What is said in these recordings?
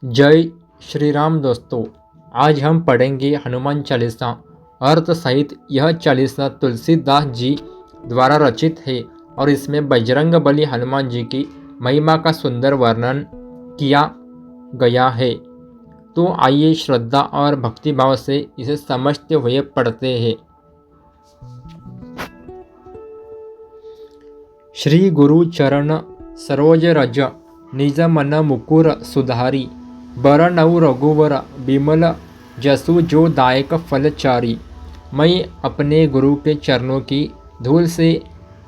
जय श्री राम दोस्तों। आज हम पढ़ेंगे हनुमान चालीसा अर्थ सहित। यह चालीसा तुलसीदास जी द्वारा रचित है और इसमें बजरंग बली हनुमान जी की महिमा का सुंदर वर्णन किया गया है। तो आइए श्रद्धा और भक्तिभाव से इसे समझते हुए पढ़ते हैं। श्री गुरु चरण सरोज रज निज मन मुकुर सुधारी बरनऊ रघुवर बिमल जसु जो दायक फलचारी। मैं अपने गुरु के चरणों की धूल से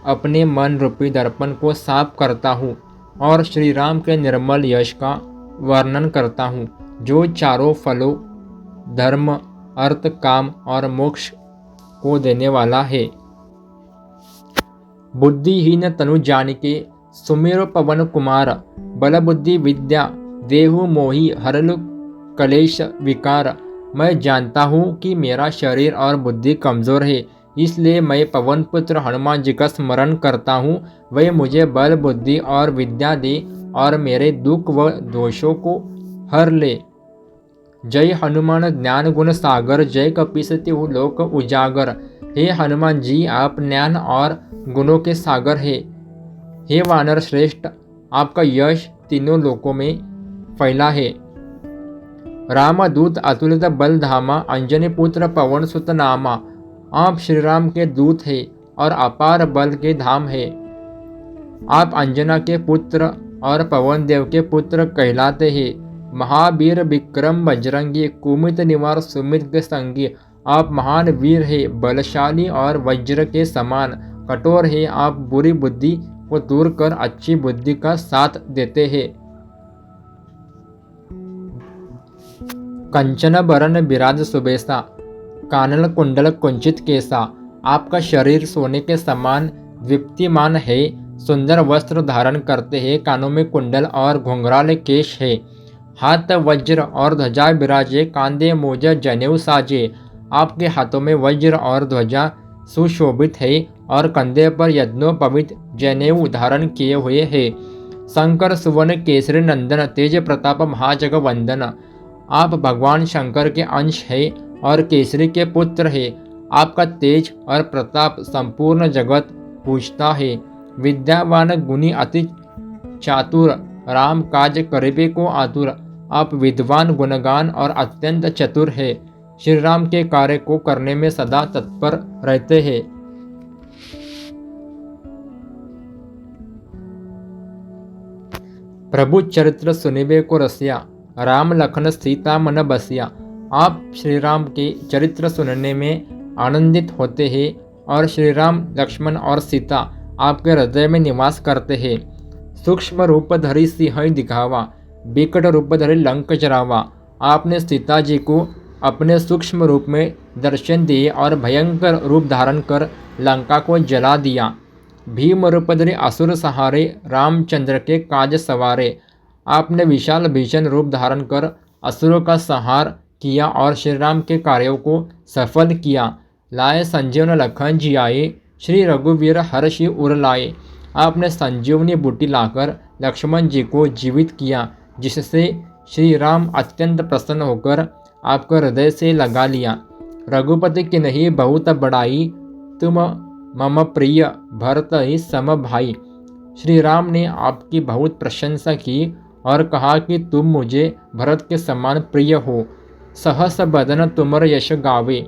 अपने मन रूपी दर्पण को साफ करता हूँ और श्री राम के निर्मल यश का वर्णन करता हूँ, जो चारों फलों धर्म अर्थ काम और मोक्ष को देने वाला है। बुद्धिहीन तनु जानिके सुमेरो पवन कुमार बल बुद्धि विद्या देहु मोहि हरलु कलेश विकार। मैं जानता हूँ कि मेरा शरीर और बुद्धि कमज़ोर है, इसलिए मैं पवन पुत्र हनुमान जी का स्मरण करता हूँ। वह मुझे बल बुद्धि और विद्या दे और मेरे दुख व दोषों को हर ले। जय हनुमान ज्ञान गुण सागर जय कपीसति लोक उजागर। हे हनुमान जी, आप ज्ञान और गुणों के सागर है। हे वानर श्रेष्ठ, आपका यश तीनों लोकों में फैला है। रामदूत अतुलित बल धामा अंजनी पुत्र पवन सुत नामा। आप श्री राम के दूत है और अपार बल के धाम है। आप अंजना के पुत्र और पवन देव के पुत्र कहलाते हैं। महावीर विक्रम बजरंगी कुमित निवार सुमित के संगी। आप महान वीर है, बलशाली और वज्र के समान कठोर है। आप बुरी बुद्धि को दूर कर अच्छी बुद्धि का साथ देते हैं। कंचन बरन बिराज सुबेसा कानल कुंडल कुंचित केसा। आपका शरीर सोने के समान दीप्तिमान है। सुंदर वस्त्र धारण करते हैं, कानों में कुंडल और घुंघराले केश है। हाथ वज्र और ध्वजा विराजे, कांधे मोज जनेऊ साजे। आपके हाथों में वज्र और ध्वजा सुशोभित है और कंधे पर यज्ञोपवीत जनेऊ धारण किए हुए है। शंकर सुवन केसरी नंदन तेज प्रताप महाजग वंदन। आप भगवान शंकर के अंश है और केसरी के पुत्र है। आपका तेज और प्रताप संपूर्ण जगत पूजता है। विद्यावान गुणी अति चातुर राम काज करिबे को आतुर। आप विद्वान गुणगान और अत्यंत चतुर है। श्री राम के कार्य को करने में सदा तत्पर रहते हैं। प्रभु चरित्र सुनिबे को रसिया राम लखन सीता मन बसिया। आप श्री राम के चरित्र सुनने में आनंदित होते हैं और श्री राम लक्ष्मण और सीता आपके हृदय में निवास करते हैं। सूक्ष्म रूप धरि सिंह दिखावा बिकट रूप धरि लंक जरावा। आपने सीता जी को अपने सूक्ष्म रूप में दर्शन दिए और भयंकर रूप धारण कर लंका को जला दिया। भीम रूप धरि असुर सहारे रामचंद्र के काज सवारे। आपने विशाल भीषण रूप धारण कर असुरों का संहार किया और श्री राम के कार्यों को सफल किया। लाए संजीवन लखन जी आए, श्री रघुवीर हर्षि उर लाए। आपने संजीवनी बूटी लाकर लक्ष्मण जी को जीवित किया, जिससे श्री राम अत्यंत प्रसन्न होकर आपको हृदय से लगा लिया। रघुपति की नहीं बहुत बड़ाई, तुम मम प्रिय भरत ही सम भाई। श्री राम ने आपकी बहुत प्रशंसा की और कहा कि तुम मुझे भरत के समान प्रिय हो। सहस बदन तुमर यश गावे,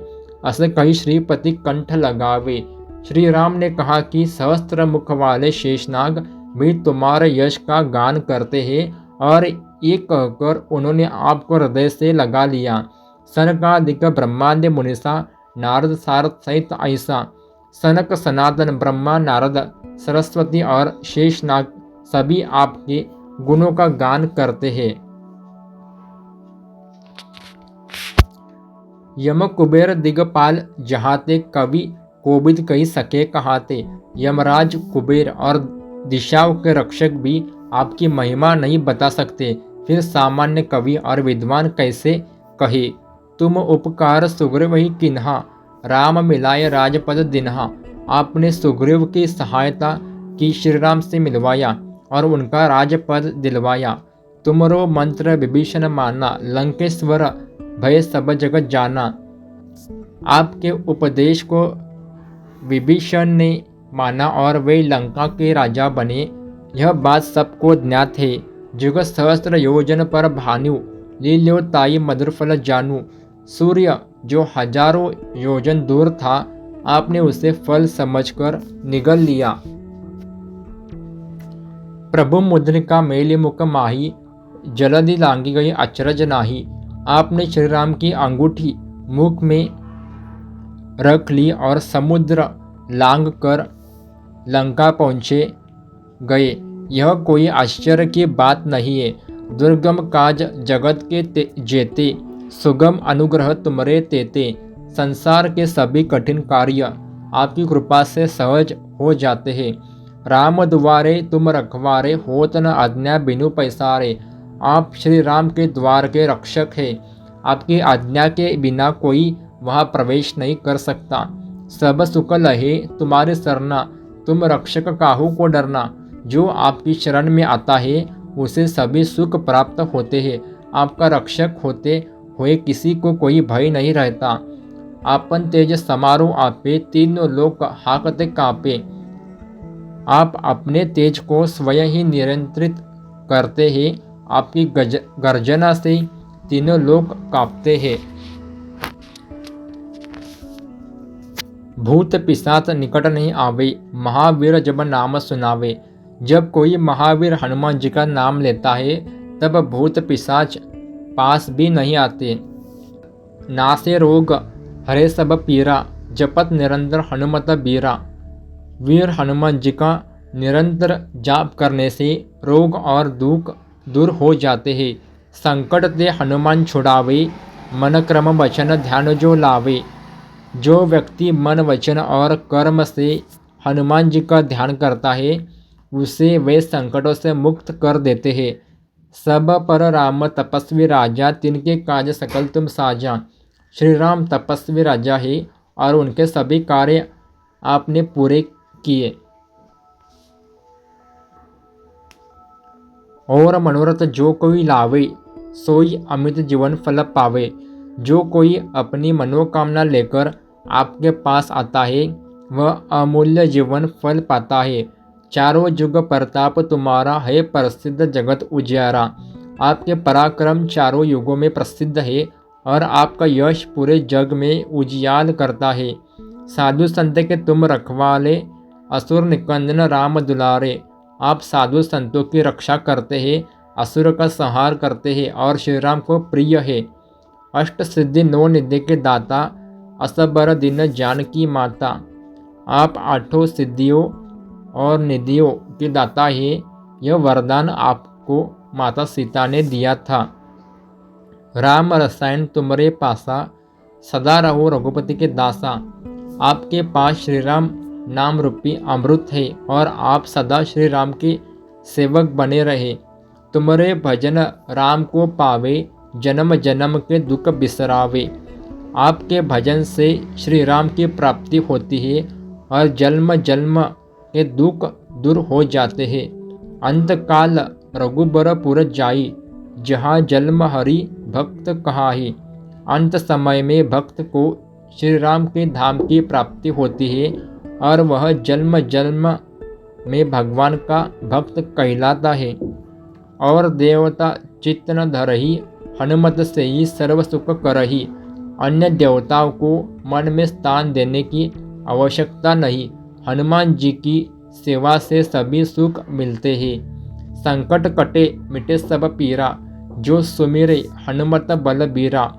अस कही श्रीपति कंठ लगावे। श्री राम ने कहा कि सहस्त्र मुख वाले शेषनाग भी तुम्हारे यश का गान करते हैं, और ये कहकर उन्होंने आपको हृदय से लगा लिया। सनकादिक ब्रह्मांड मुनिसा नारद सारद सहित ऐसा। सनक सनातन ब्रह्मा नारद सरस्वती और शेषनाग सभी आपके गुणों का गान करते हैं। यम कुबेर दिगपाल जहाते कवि कोविद कही सके कहाते। यमराज कुबेर और दिशाओं के रक्षक भी आपकी महिमा नहीं बता सकते, फिर सामान्य कवि और विद्वान कैसे कहे। तुम उपकार सुग्रीव ही किन्हा, राम मिलाए राजपद दिन्हा। आपने सुग्रीव की सहायता की, श्री राम से मिलवाया और उनका राजपद दिलवाया। तुमरो मंत्र विभीषण माना, लंकेश्वर भय सब जगत जाना। आपके उपदेश को विभीषण ने माना और वे लंका के राजा बने, यह बात सबको ज्ञात है। जुग सहस्त्र योजन पर भानु, लील्यो ताई मधुर फल जानू। सूर्य जो हजारों योजन दूर था, आपने उसे फल समझकर निगल लिया। प्रभु मुद्रिका मेली मुख माही, जलधि लांगी गई अचरज नाही। आपने श्री राम की अंगूठी मुख में रख ली और समुद्र लांग कर लंका पहुँचे गए। यह कोई आश्चर्य की बात नहीं है। दुर्गम काज जगत के जेते, सुगम अनुग्रह तुमरे तेते। संसार के सभी कठिन कार्य आपकी कृपा से सहज हो जाते हैं। राम द्वारे तुम रखवारे, होत न आज्ञा बिनु पैसारे। आप श्री राम के द्वार के रक्षक हैं। आपकी आज्ञा के बिना कोई वहाँ प्रवेश नहीं कर सकता। सब सुख लहे तुम्हारे सरना, तुम रक्षक काहू को डरना। जो आपकी शरण में आता है उसे सभी सुख प्राप्त होते हैं। आपका रक्षक होते हुए किसी को कोई भय नहीं रहता। आपन तेज समारो आपे, तीनों लोक हाकते कांपे। आप अपने तेज को स्वयं ही नियंत्रित करते हैं। आपकी गर्जना से तीनों लोग कांपते हैं। भूत पिशाच निकट नहीं आवे, महावीर जब नाम सुनावे। जब कोई महावीर हनुमान जी का नाम लेता है तब भूत पिशाच पास भी नहीं आते। नासे रोग हरे सब पीरा, जपत निरंतर हनुमत बीरा। वीर हनुमान जी का निरंतर जाप करने से रोग और दुख दूर हो जाते हैं। संकट ते हनुमान छुड़ावे, मन क्रम वचन ध्यान जो लावे। जो व्यक्ति मन वचन और कर्म से हनुमान जी का ध्यान करता है उसे वे संकटों से मुक्त कर देते हैं। सब पर राम तपस्वी राजा, तिनके काज सकल तुम साजा। श्री राम तपस्वी राजा है और उनके सभी कार्य आपने पूरे किए। और मनोरथ जो कोई लावे, सोई अमित जीवन फल पावे। जो कोई अपनी मनोकामना लेकर आपके पास आता है वह अमूल्य जीवन फल पाता है। चारों युग प्रताप तुम्हारा है, प्रसिद्ध जगत उजियारा। आपके पराक्रम चारों युगों में प्रसिद्ध है और आपका यश पूरे जग में उजियाल करता है। साधु संत के तुम रखवाले, असुर निकंदन राम दुलारे। आप साधु संतों की रक्षा करते हैं, असुर का संहार करते हैं और श्री राम को प्रिय है। अष्ट सिद्धि नौ निधि के दाता, असबर दिन जानकी माता। आप आठों सिद्धियों और निधियों के दाता है। यह वरदान आपको माता सीता ने दिया था। राम रसायन तुमरे पासा, सदा रहो रघुपति के दासा। आपके पास श्री राम नाम रूपी अमृत है और आप सदा श्री राम के सेवक बने रहे। तुमरे भजन राम को पावे, जन्म जन्म के दुख बिसरावे। आपके भजन से श्री राम की प्राप्ति होती है और जन्म जन्म के दुख दूर हो जाते हैं। अंतकाल रघुबर पुर जाई, जहाँ जन्म हरि भक्त कहाही। अंत समय में भक्त को श्री राम के धाम की प्राप्ति होती है और वह जन्म जन्म में भगवान का भक्त कहलाता है। और देवता चित्त न धरही, हनुमत से ही सर्व सुख करही। अन्य देवताओं को मन में स्थान देने की आवश्यकता नहीं। हनुमान जी की सेवा से सभी सुख मिलते हैं। संकट कटे मिटे सब पीरा, जो सुमिरे हनुमत बलबीरा।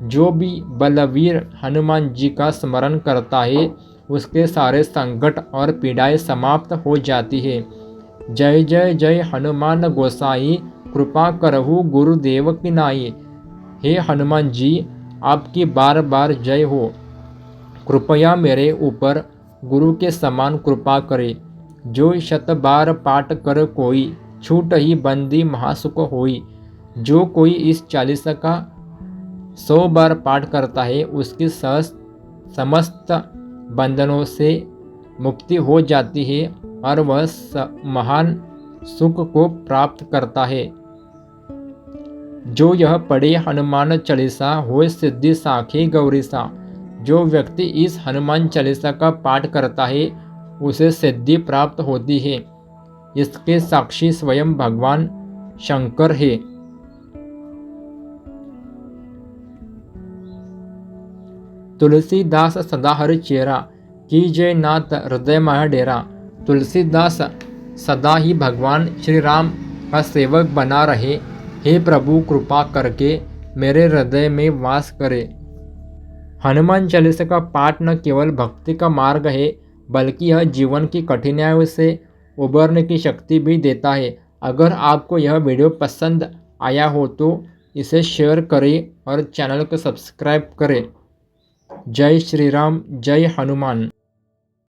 जो भी बलवीर हनुमान जी का स्मरण करता है उसके सारे संकट और पीड़ाएं समाप्त हो जाती है। जय जय जय हनुमान गोसाई, कृपा करहु गुरुदेव की नाई। हे हनुमान जी, आपकी बार बार जय हो। कृपया मेरे ऊपर गुरु के समान कृपा करे। जो शत बार पाठ कर कोई, छूट ही बंदी महासुख होई। जो कोई इस चालीसा का 100 बार पाठ करता है उसकी समस्त बंधनों से मुक्ति हो जाती है और वह महान सुख को प्राप्त करता है। जो यह पढ़े हनुमान चालीसा होए सिद्धि साखी गौरीसा। जो व्यक्ति इस हनुमान चालीसा का पाठ करता है उसे सिद्धि प्राप्त होती है। इसके साक्षी स्वयं भगवान शंकर है। तुलसीदास सदा हरि चेरा, कीजय नाथ हृदय मह डेरा। तुलसीदास सदा ही भगवान श्री राम का सेवक बना रहे। हे प्रभु कृपा करके मेरे हृदय में वास करे। हनुमान चालीसा का पाठ न केवल भक्ति का मार्ग है बल्कि यह जीवन की कठिनाइयों से उबरने की शक्ति भी देता है। अगर आपको यह वीडियो पसंद आया हो तो इसे शेयर करें और चैनल को सब्सक्राइब करें। जय श्री राम, जय हनुमान।